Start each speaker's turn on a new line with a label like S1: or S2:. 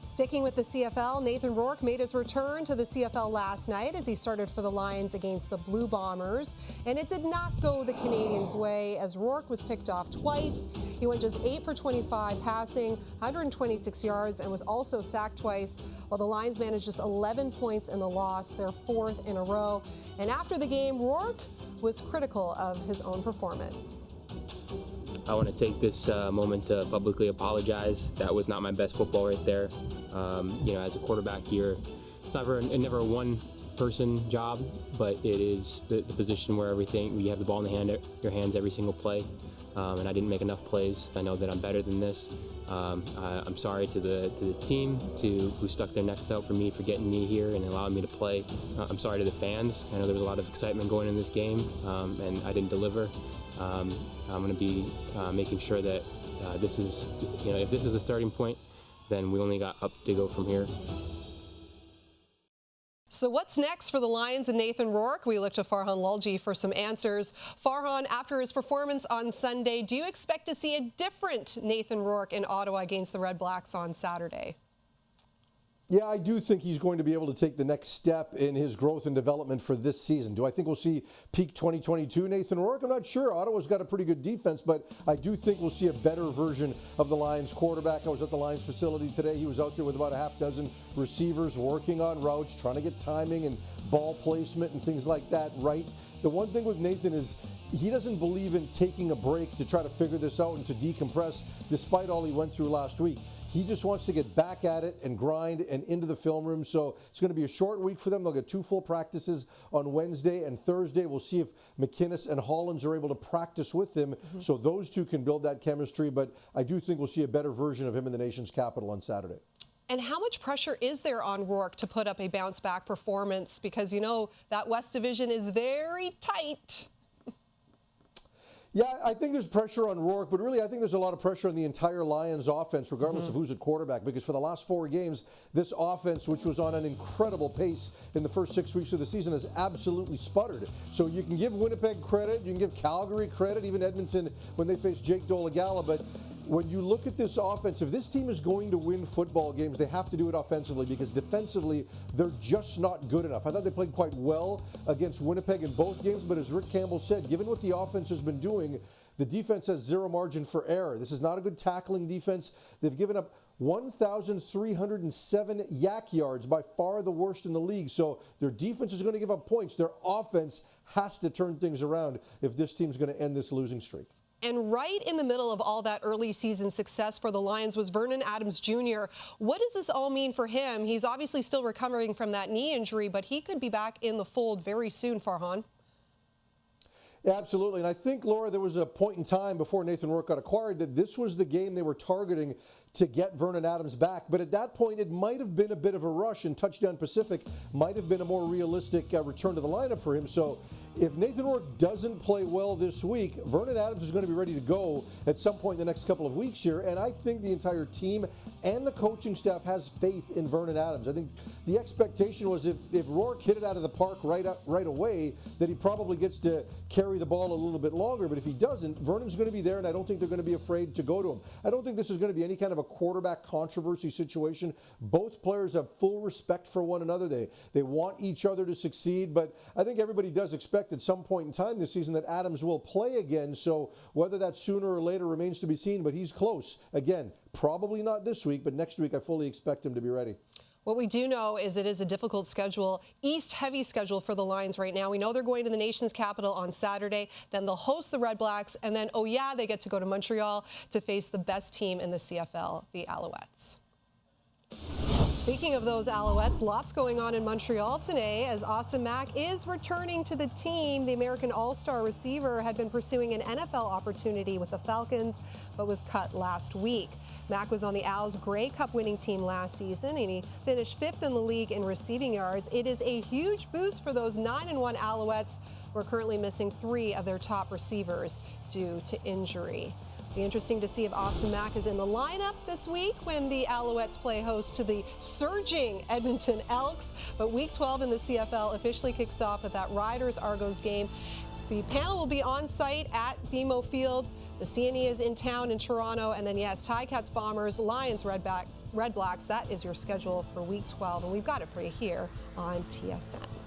S1: Sticking with the CFL, Nathan Rourke made his return to the CFL last night as he started for the Lions against the Blue Bombers. And it did not go the Canadians' way as Rourke was picked off twice. He went just 8 for 25 passing, 126 yards, and was also sacked twice, while the Lions managed just 11 points in the loss, their 4th in a row. And after the game, Rourke was critical of his own performance.
S2: I want to take this moment to publicly apologize. That was not my best football right there. As a quarterback here, it's never a one-person job, but it is the position where you have the ball in your hands every single play. And I didn't make enough plays. I know that I'm better than this. I'm sorry to the team who stuck their necks out for me, for getting me here and allowing me to play. I'm sorry to the fans. I know there was a lot of excitement going in this game, and I didn't deliver. I'm going to be making sure that this is, if this is the starting point, then we only got up to go from here.
S1: So what's next for the Lions and Nathan Rourke? We look to Farhan Lalji for some answers. Farhan, after his performance on Sunday, do you expect to see a different Nathan Rourke in Ottawa against the Redblacks on Saturday?
S3: Yeah, I do think he's going to be able to take the next step in his growth and development for this season. Do I think we'll see peak 2022 Nathan Rourke? I'm not sure. Ottawa's got a pretty good defense, but I do think we'll see a better version of the Lions quarterback. I was at the Lions facility today. He was out there with about a half dozen receivers working on routes, trying to get timing and ball placement and things like that right. The one thing with Nathan is he doesn't believe in taking a break to try to figure this out and to decompress despite all he went through last week. He just wants to get back at it and grind and into the film room. So it's going to be a short week for them. They'll get 2 full practices on Wednesday and Thursday. We'll see if McInnes and Hollins are able to practice with him so those two can build that chemistry. But I do think we'll see a better version of him in the nation's capital on Saturday.
S1: And how much pressure is there on Rourke to put up a bounce-back performance? Because, that West Division is very tight.
S3: Yeah, I think there's pressure on Rourke, but really I think there's a lot of pressure on the entire Lions offense, regardless of who's at quarterback, because for the last 4 games, this offense, which was on an incredible pace in the first 6 weeks of the season, has absolutely sputtered. So you can give Winnipeg credit, you can give Calgary credit, even Edmonton when they face Jake Dolegala, but when you look at this offense, if this team is going to win football games, they have to do it offensively because defensively, they're just not good enough. I thought they played quite well against Winnipeg in both games, but as Rick Campbell said, given what the offense has been doing, the defense has 0 margin for error. This is not a good tackling defense. They've given up 1,307 yak yards, by far the worst in the league. So their defense is going to give up points. Their offense has to turn things around if this team's going to end this losing streak.
S1: And right in the middle of all that early season success for the Lions was Vernon Adams Jr. What does this all mean for him? He's obviously still recovering from that knee injury, but he could be back in the fold very soon, Farhan.
S3: Yeah, absolutely. And I think, Laura, there was a point in time before Nathan Rourke got acquired that this was the game they were targeting to get Vernon Adams back. But at that point, it might have been a bit of a rush, and Touchdown Pacific might have been a more realistic return to the lineup for him. So if Nathan Rourke doesn't play well this week, Vernon Adams is going to be ready to go at some point in the next couple of weeks here. And I think the entire team and the coaching staff has faith in Vernon Adams. I think the expectation was if Rourke hit it out of the park right away, that he probably gets to carry the ball a little bit longer. But if he doesn't, Vernon's going to be there, and I don't think they're going to be afraid to go to him. I don't think this is going to be any kind of a quarterback controversy situation. Both players have full respect for one another. They want each other to succeed, but I think everybody does expect at some point in time this season that Adams will play again. So whether that's sooner or later remains to be seen, but he's close. Again, probably not this week, but next week I fully expect him to be ready.
S1: What we do know is it is a difficult schedule, East-heavy schedule for the Lions right now. We know they're going to the nation's capital on Saturday. Then they'll host the Redblacks. And then, they get to go to Montreal to face the best team in the CFL, the Alouettes. Speaking of those Alouettes, lots going on in Montreal today as Austin Mack is returning to the team. The American All-Star receiver had been pursuing an NFL opportunity with the Falcons, but was cut last week. Mack was on the Owls' Grey Cup winning team last season, and he finished 5th in the league in receiving yards. It is a huge boost for those 9-1 Alouettes, who are currently missing 3 of their top receivers due to injury. Be interesting to see if Austin Mack is in the lineup this week when the Alouettes play host to the surging Edmonton Elks. But Week 12 in the CFL officially kicks off with that Riders-Argos game. The panel will be on site at BMO Field. The CNE is in town in Toronto. And then, yes, Ticats Bombers, Lions, Redblacks Redblacks. That is your schedule for Week 12, and we've got it for you here on TSN.